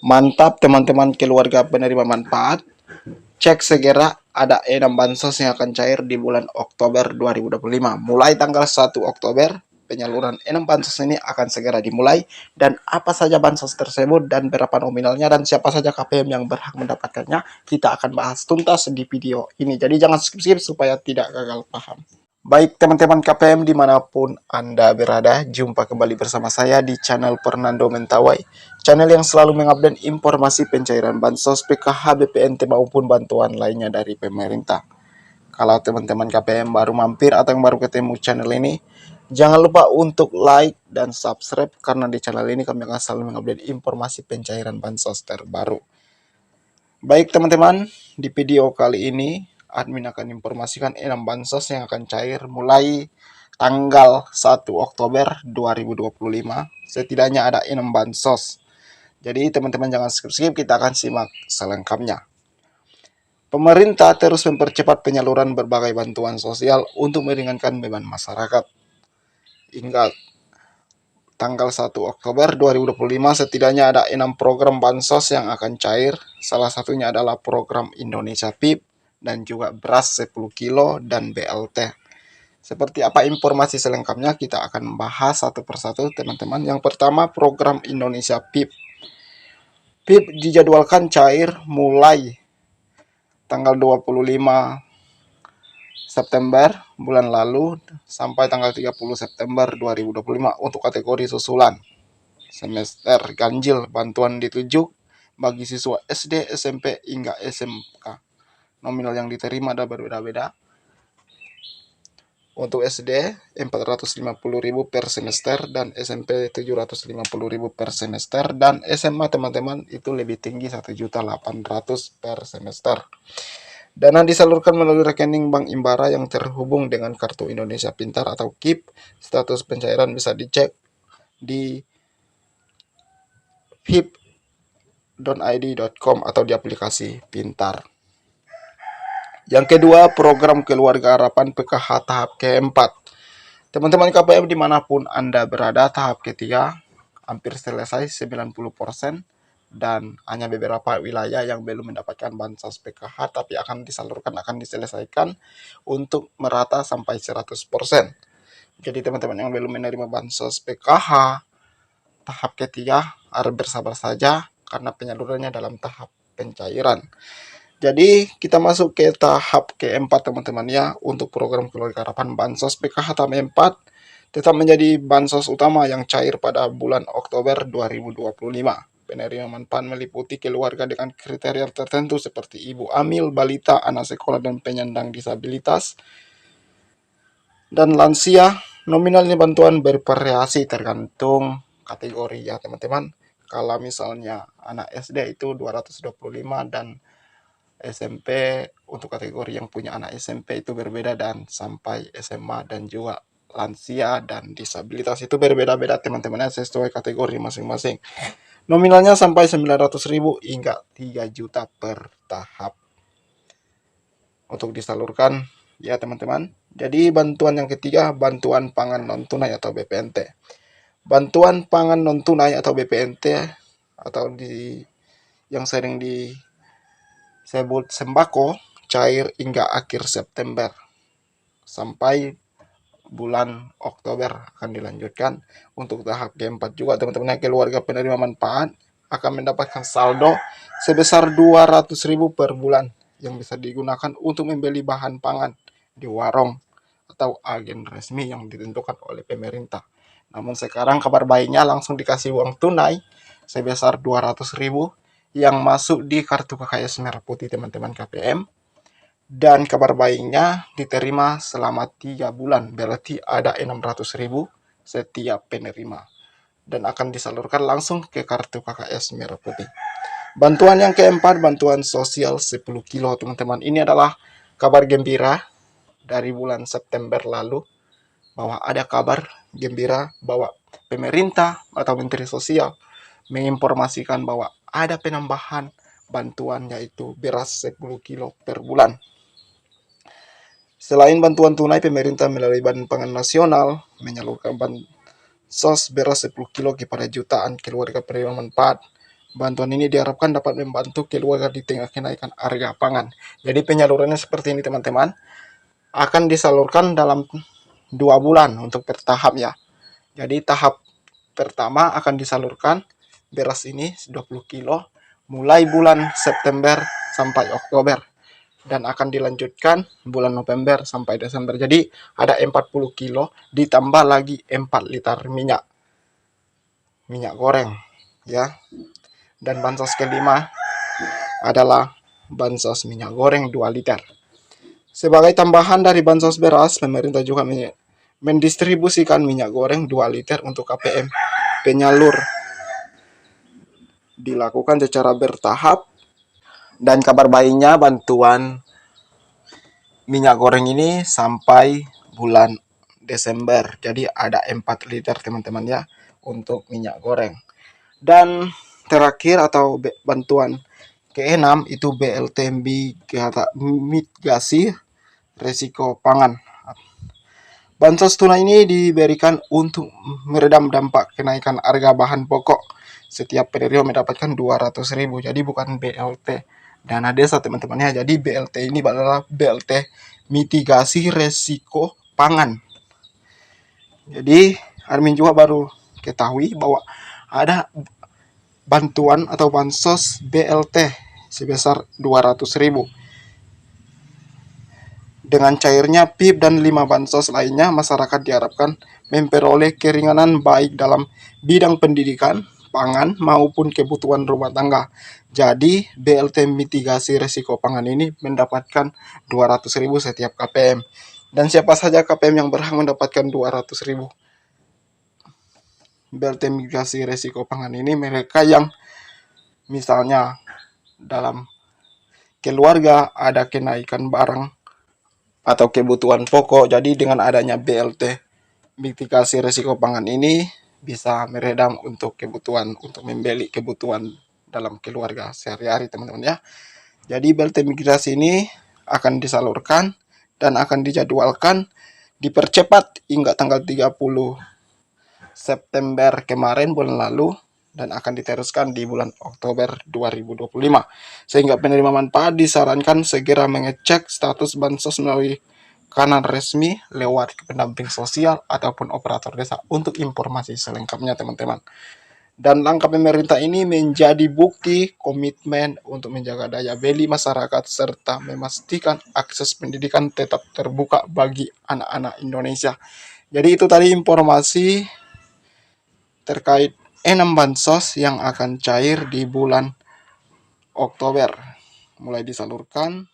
Mantap teman-teman keluarga penerima manfaat. Cek segera ada 6 bansos yang akan cair di bulan Oktober 2025. Mulai tanggal 1 Oktober, penyaluran 6 bansos ini akan segera dimulai. Dan apa saja bansos tersebut dan berapa nominalnya dan siapa saja KPM yang berhak mendapatkannya, kita akan bahas tuntas di video ini. Jadi jangan skip-skip supaya tidak gagal paham. Baik teman-teman KPM dimanapun Anda berada, jumpa kembali bersama saya di channel Fernando Mentawai. Channel yang selalu mengupdate informasi pencairan bansos, PKH, BPNT maupun bantuan lainnya dari pemerintah. Kalau teman-teman KPM baru mampir atau yang baru ketemu channel ini, jangan lupa untuk like dan subscribe karena di channel ini kami akan selalu mengupdate informasi pencairan bansos terbaru. Baik teman-teman, di video kali ini admin akan informasikan 6 bansos yang akan cair mulai tanggal 1 Oktober 2025. Setidaknya ada 6 bansos. Jadi teman-teman jangan skip-skip, kita akan simak selengkapnya. Pemerintah terus mempercepat penyaluran berbagai bantuan sosial untuk meringankan beban masyarakat. Hingga tanggal 1 Oktober 2025 setidaknya ada 6 program bansos yang akan cair. Salah satunya adalah program Indonesia PIP dan juga beras 10 kilo dan BLT. Seperti apa informasi selengkapnya kita akan bahas satu persatu teman-teman. Yang pertama program Indonesia PIP. PIP dijadwalkan cair mulai tanggal 25 September bulan lalu sampai tanggal 30 September 2025 untuk kategori susulan. Semester ganjil bantuan ditujuk bagi siswa SD, SMP, hingga SMK. Nominal yang diterima ada berbeda-beda. Untuk SD 450.000 per semester dan SMP 750.000 per semester dan SMA teman-teman itu lebih tinggi 1.800.000 per semester. Dana disalurkan melalui rekening Bank Imbara yang terhubung dengan Kartu Indonesia Pintar atau KIP. Status pencairan bisa dicek di pip.id.com atau di aplikasi Pintar. Yang kedua, program Keluarga Harapan PKH tahap keempat. Teman-teman KPM dimanapun Anda berada, tahap ketiga hampir selesai 90% dan hanya beberapa wilayah yang belum mendapatkan bansos PKH tapi akan diselesaikan untuk merata sampai 100%. Jadi teman-teman yang belum menerima bansos PKH tahap ketiga harus bersabar saja karena penyalurannya dalam tahap pencairan. Jadi kita masuk ke tahap keempat teman-teman ya. Untuk program Keluarga Harapan bansos PKH tahap 4 tetap menjadi bansos utama yang cair pada bulan Oktober 2025. Penerima manfaat meliputi keluarga dengan kriteria tertentu seperti ibu hamil, balita, anak sekolah, dan penyandang disabilitas. Dan lansia, nominalnya bantuan bervariasi tergantung kategori ya teman-teman. Kalau misalnya anak SD itu 225 dan SMP untuk kategori yang punya anak SMP itu berbeda dan sampai SMA dan juga lansia dan disabilitas itu berbeda-beda teman-teman sesuai kategori masing-masing. Nominalnya sampai 900.000 hingga 3 juta per tahap untuk disalurkan ya teman-teman. Jadi bantuan yang ketiga, bantuan pangan non tunai atau BPNT. Bantuan pangan non tunai atau BPNT atau yang sering disebut sembako cair hingga akhir September sampai bulan Oktober akan dilanjutkan. Untuk tahap keempat juga teman-teman keluarga penerima manfaat akan mendapatkan saldo sebesar 200.000 per bulan yang bisa digunakan untuk membeli bahan pangan di warung atau agen resmi yang ditentukan oleh pemerintah. Namun sekarang kabar baiknya langsung dikasih uang tunai sebesar 200.000 yang masuk di kartu KKS Merah Putih teman-teman KPM. Dan kabar baiknya diterima selama 3 bulan, berarti ada 600.000 setiap penerima. Dan akan disalurkan langsung ke kartu KKS Merah Putih. Bantuan yang keempat, bantuan sosial 10 kilo teman-teman. Ini adalah kabar gembira dari bulan September lalu, bahwa ada kabar gembira bahwa pemerintah atau Menteri Sosial menginformasikan bahwa ada penambahan bantuan yaitu beras 10 kilo per bulan. Selain bantuan tunai, pemerintah melalui Badan Pangan Nasional menyalurkan bansos beras 10 kilo kepada jutaan keluarga penerima manfaat. Bantuan ini diharapkan dapat membantu keluarga di tengah kenaikan harga pangan. Jadi penyalurannya seperti ini teman-teman. Akan disalurkan dalam 2 bulan untuk bertahap ya. Jadi tahap pertama akan disalurkan beras ini 20 kilo mulai bulan September sampai Oktober. Dan akan dilanjutkan bulan November sampai Desember. Jadi ada 40 kilo ditambah lagi 4 liter minyak goreng ya. Dan bansos kelima adalah bansos minyak goreng 2 liter. Sebagai tambahan dari bansos beras, pemerintah juga mendistribusikan minyak goreng 2 liter untuk KPM penyalur. Dilakukan secara bertahap. Dan kabar baiknya bantuan minyak goreng ini sampai bulan Desember. Jadi ada 4 liter teman-teman ya untuk minyak goreng. Dan terakhir atau bantuan keenam itu BLT mitigasi resiko pangan. Bansos tunai ini diberikan untuk meredam dampak kenaikan harga bahan pokok. Setiap penerima mendapatkan 200.000, jadi bukan BLT dana desa teman-teman ya. Jadi BLT ini adalah BLT mitigasi resiko pangan. Jadi admin juga baru ketahui bahwa ada bantuan atau bansos BLT sebesar 200.000. Dengan cairnya PIP dan 5 bansos lainnya, masyarakat diharapkan memperoleh keringanan baik dalam bidang pendidikan, pangan, maupun kebutuhan rumah tangga. Jadi BLT mitigasi resiko pangan ini mendapatkan 200.000 setiap KPM. Dan siapa saja KPM yang berhak mendapatkan 200.000 BLT mitigasi resiko pangan ini? Mereka yang misalnya dalam keluarga ada kenaikan barang atau kebutuhan pokok. Jadi dengan adanya BLT mitigasi resiko pangan ini bisa meredam untuk kebutuhan, untuk membeli kebutuhan dalam keluarga sehari-hari teman-teman ya. Jadi BLT mitigasi ini akan disalurkan dan akan dijadwalkan dipercepat hingga tanggal 30 September kemarin bulan lalu dan akan diteruskan di bulan Oktober 2025. Sehingga penerima manfaat disarankan segera mengecek status bansos melalui kanal resmi lewat pendamping sosial ataupun operator desa untuk informasi selengkapnya teman-teman. Dan langkah pemerintah ini menjadi bukti komitmen untuk menjaga daya beli masyarakat serta memastikan akses pendidikan tetap terbuka bagi anak-anak Indonesia. Jadi itu tadi informasi terkait 6 bansos yang akan cair di bulan Oktober. Mulai disalurkan